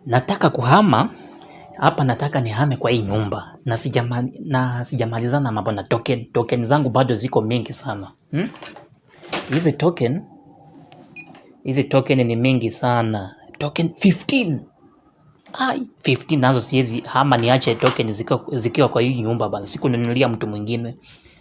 Nataka kuhama hapa, nataka nihame kwa hii nyumba na sijamalizana mambo na token zangu bado ziko mingi sana. Hizi token ni mingi sana, token 15. 15 nazo siwezi hama niache token zikiwa kwa hii nyumba bana. Sikununulia mtu mwingine,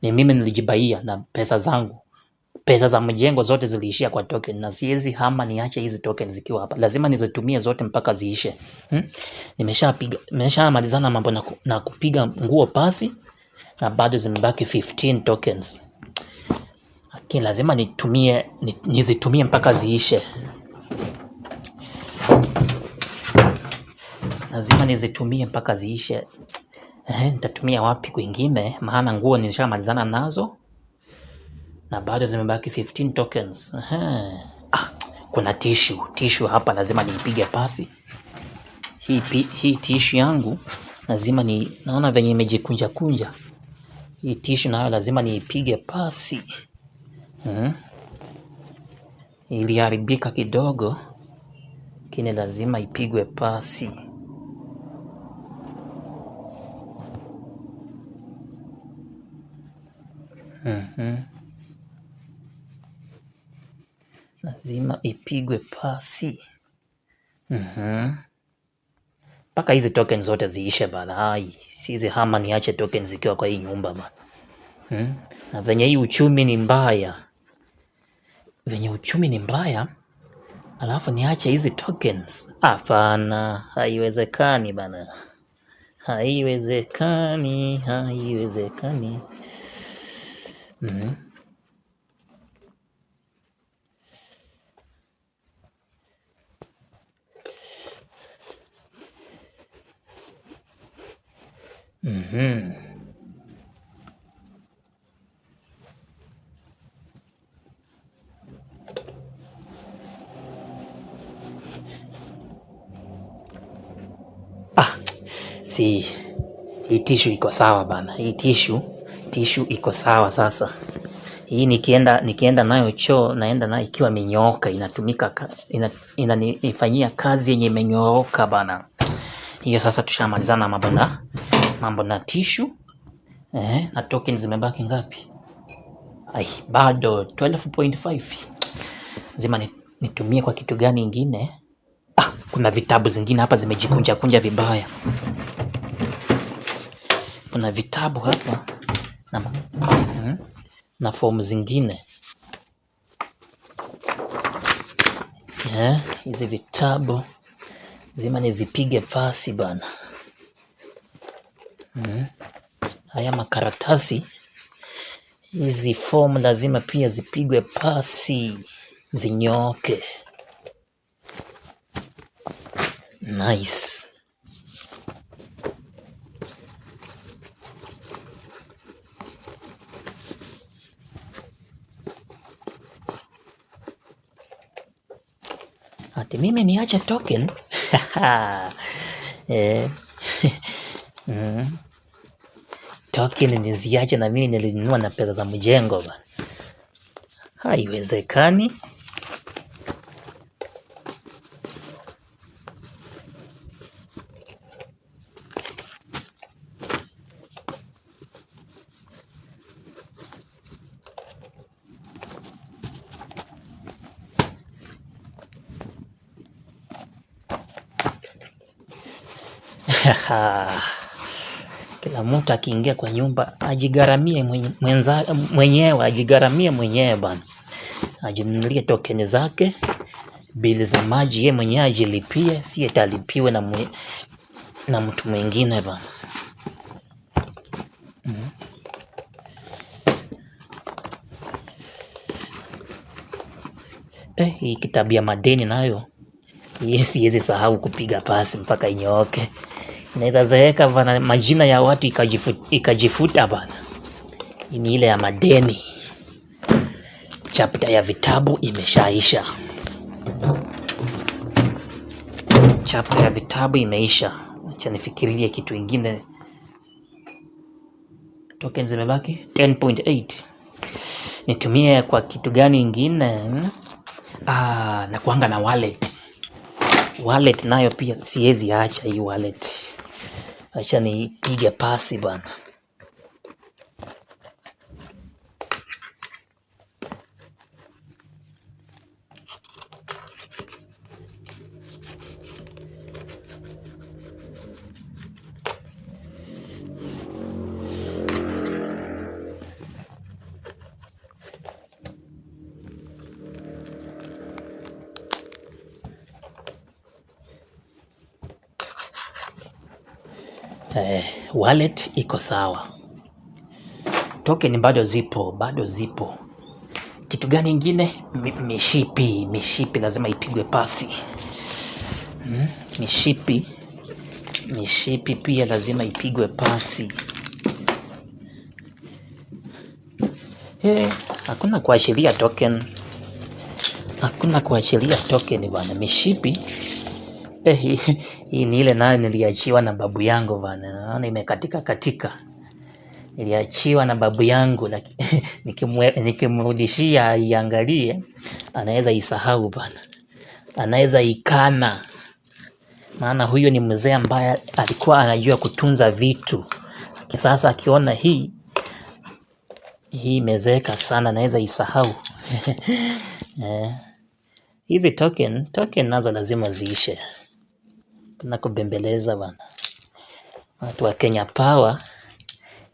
ni mimi nilijibaia na pesa zangu. Pesa za mjengo zote ziliishia kwa token, na siwezi hama niache hizi token zikiwa hapa. Lazima nizitumie zote mpaka ziishe. Nimeshamalizana mambo na kupiga nguo pasi, na bado zimebaki 15 tokens. Lakini lazima nizitumie mpaka ziishe. Lazima nizitumie mpaka ziishe. Nitatumia wapi kwingine? Maana nguo nishamalizana nazo na bado zimebaki 15 tokens. Kuna tissue hapa, lazima niipige pasi. Hii tissue yangu lazima naona venye imejikunja. Hii tissue nayo lazima niipige pasi. Iliharibika kidogo, lakini lazima ipigwe pasi. Lazima ipigwe pasi. Paka hizi token zote ziishe bana. Sizi hama niache token zikiwa kwa hii nyumba bana. Na venye hii uchumi ni mbaya, alafu niache hizi tokens? Hapana, haiwezekani bana. Haiwezekani. Hii tissue iko sawa bana. Hii tissue iko sawa sasa. Hii nikienda nayo choo, naenda nayo ikiwa imenyooka, inatumika, inanifanyia kazi yenye imenyooka bana. Hiyo sasa tushamalizana mambo na tissue. Na token zimebaki ngapi? Bado 12.5. Lazima nitumie kwa kitu gani ingine? Kuna vitabu zingine hapa zimejikunja vibaya. Kuna vitabu hapa na form zingine. Hizi vitabu lazima nizipige pasi bana. Haya makaratasi, hizi form lazima pia zipigwe pasi, zinyooke. Nice. Ati mimi niache token? Token niziache na mimi nilinunua na pesa za mjengo bana. Haiwezekani. Kila mtu akiingia kwa nyumba ajigaramie mwenyewe bana. Ajinunulie token zake, bili za maji yeye mwenyewe ajilipie, si atalipiwe na mtu mwingine bana. Hii kitabu ya madeni nayo siwezi sahau kupiga pasi mpaka inyooke. Naweza zeeka bana, majina ya watu ikajifuta bana. Ni ile ya madeni. Chapter ya vitabu imeshaisha. Chapter ya vitabu imeisha. Acha nifikirie kitu ingine. Tokens zimebaki 10.8. Nitumie kwa kitu gani ingine? Na kuanga na wallet. Wallet nayo pia siwezi acha hii wallet. Acha nipige pasi bana. Wallet iko sawa. Token bado zipo. Kitu gani ingine? Mishipi lazima ipigwe pasi. Mishipi pia lazima ipigwe pasi. Hakuna kuachilia token. Bana. Mishipi hii ni ile nayo niliachiwa na babu yangu bana. Naona imekatika. Niliachiwa na babu yangu nikimrudishia iangalie, anaweza isahau bana. Anaweza ikana. Maana huyo ni mzee ambaye alikuwa anajua kutunza vitu. Sasa akiona hii imezeeka sana, anaweza isahau. Hizi token nazo lazima ziishe. Kuna kubembeleza bana. Watu wa Kenya Power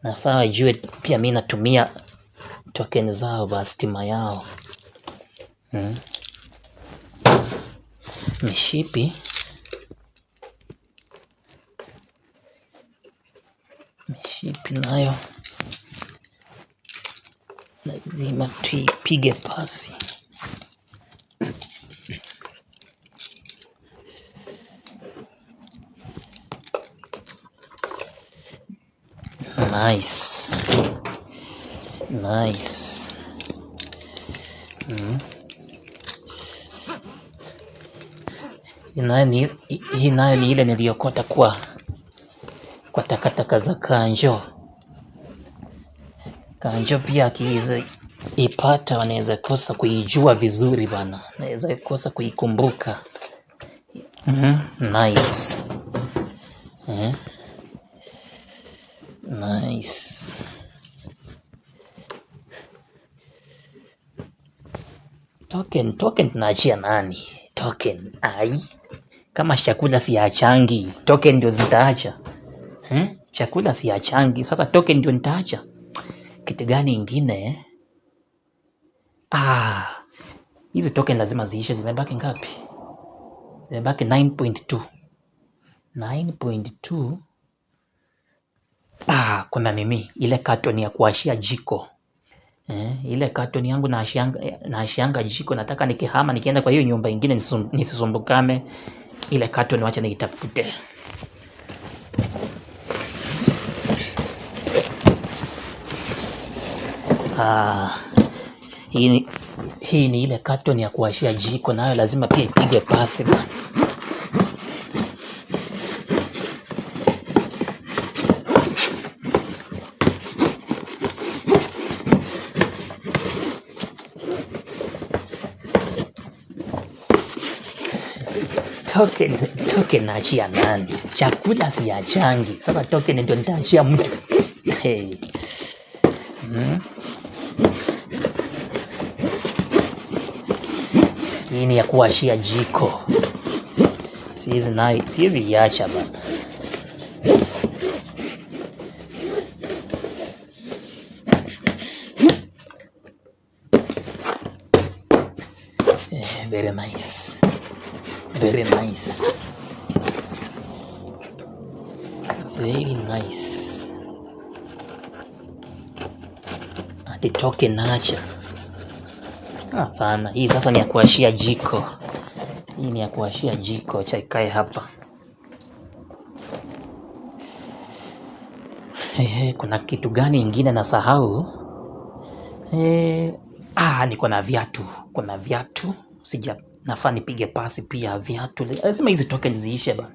nafaa wajue pia mimi natumia token zao ba stima yao. Mishipi nayo lazima tuipige pasi. Nice. Hii nayo ni ile niliyokota kwa takataka za Kanjo. Kanjo pia ipata wanaweza kosa kuijua vizuri bana. Naweza kosa kuikumbuka. Nice. Nice. Token tunaachia nani? Token kama chakula siachangi, token ndio zitaacha. Chakula siachangi, sasa token ndio nitaacha. Kitu gani ingine? Hizi token lazima ziishe. Zimebaki ngapi? Zimebaki 9.2. Kuna mimi ile carton ya kuashia jiko. Ile carton yangu naashianga jiko. Nataka nikihama nikienda kwa hiyo nyumba ingine nisisumbukane. Ile carton wacha niitafute. Hii ni ile carton ya kuashia jiko, nayo lazima pia ipige pasi bana. Token naachia nani? Chakula siachangi. Sasa token ndio nitaachia mtu. Hii ni ya kuashia jiko. Siwezi iacha bana. Very nice. Ati token naacha. Hapana, hii sasa ni ya kuashia jiko. Cha ikae hapa. Kuna kitu gani ingine nasahau? Niko na viatu. Nafaa nipige pasi pia viatu. Lazima hizi token ziishe bana.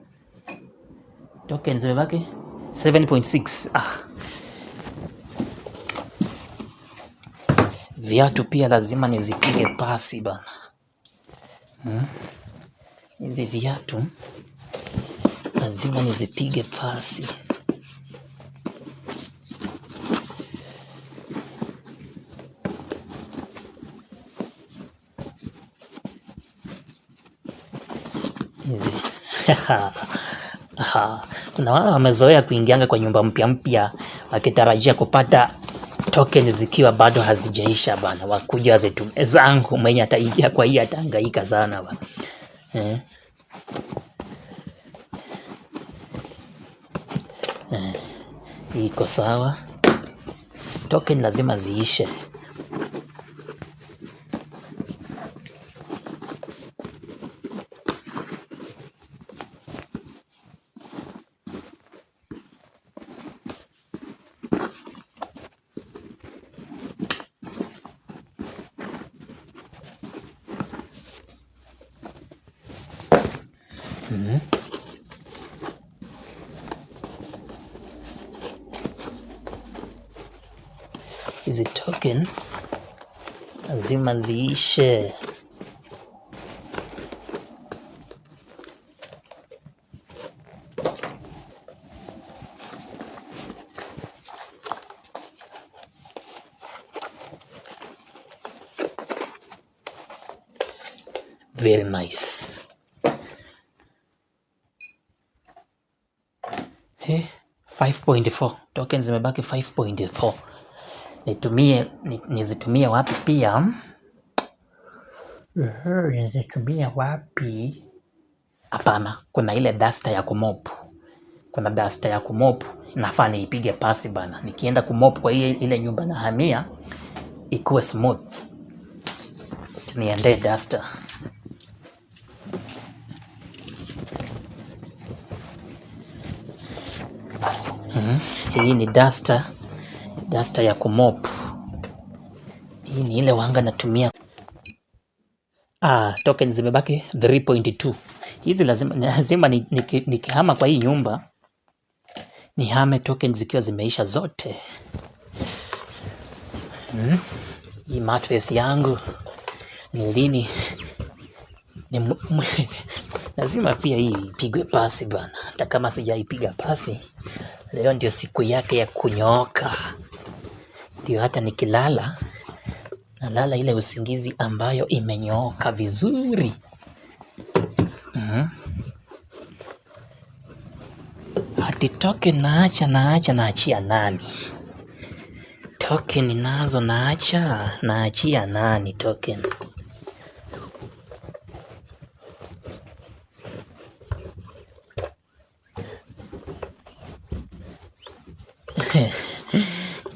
Token zimebaki 7.6. Viatu pia lazima nizipige pasi bana. Hizi viatu lazima nizipige pasi. Hizi kuna wale wamezoea kuingianga kwa nyumba mpya wakitarajia kupata token zikiwa bado hazijaisha bana, wakuja wazitumie zangu. Mwenye ataingia kwa hii atahangaika sana bana. Iko sawa, token lazima ziishe. Hizi token lazima ziishe. Very nice. 5.4 tokens zimebaki 5.4. Nizitumie wapi pia? Nizitumie wapi? Hapana, kuna ile duster ya kumop. Kuna duster ya kumop, nafaa niipige pasi bana. Nikienda kumop kwa ile nyumba na hamia ikuwe smooth. Niende duster. Hii ni duster ya kumop. Hii ni ile wanga natumia. Token zimebaki 3.2. Hizi lazima nikihama kwa hii nyumba nihame token zikiwa zimeisha zote. Hii mattress yangu ni lini? Lazima pia hii ipigwe pasi bwana. Hata kama sijaipiga pasi, leo ndio siku yake ya kunyooka. Ndio hata nikilala nalala ile usingizi ambayo imenyooka vizuri. Ati token naachia nani? Token nazo naachia nani token?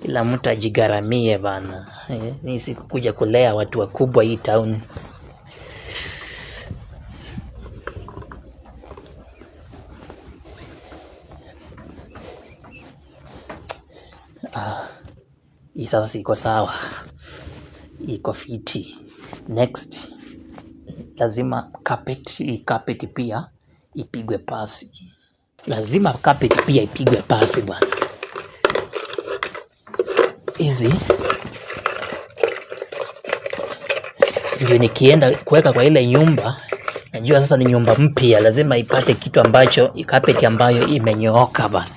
Kila mtu ajigaramie bana. Ni siku kuja kulea watu wakubwa hii town. Hii sasa iko sawa, iko fiti. Next lazima carpet pia ipigwe pasi. Lazima carpet pia ipigwe pasi bwana. Hizi ndio nikienda kuweka kwa ile nyumba, najua sasa ni nyumba mpya, lazima ipate kitu ambacho carpet ambayo imenyooka bana.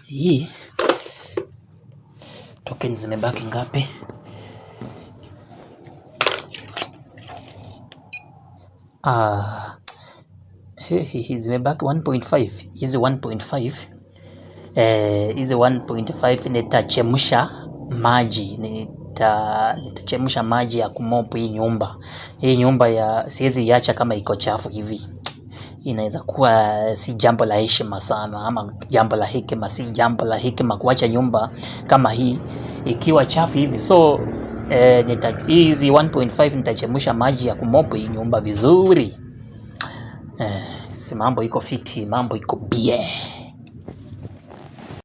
Hii token zimebaki ngapi? Zimebaki 1.5. Hizi 1.5 hizi 1.5 nitachemsha maji. Nitachemsha maji ya kumopu hii nyumba. Hii nyumba ya siwezi iacha kama iko chafu hivi. Inaweza kuwa si jambo la heshima sana, ama jambo la hekima. Si jambo la hekima kuacha nyumba kama hii ikiwa chafu hivi. So hizi 1.5 nitachemsha maji ya kumopu hii nyumba vizuri. Si mambo iko fiti, mambo iko bie.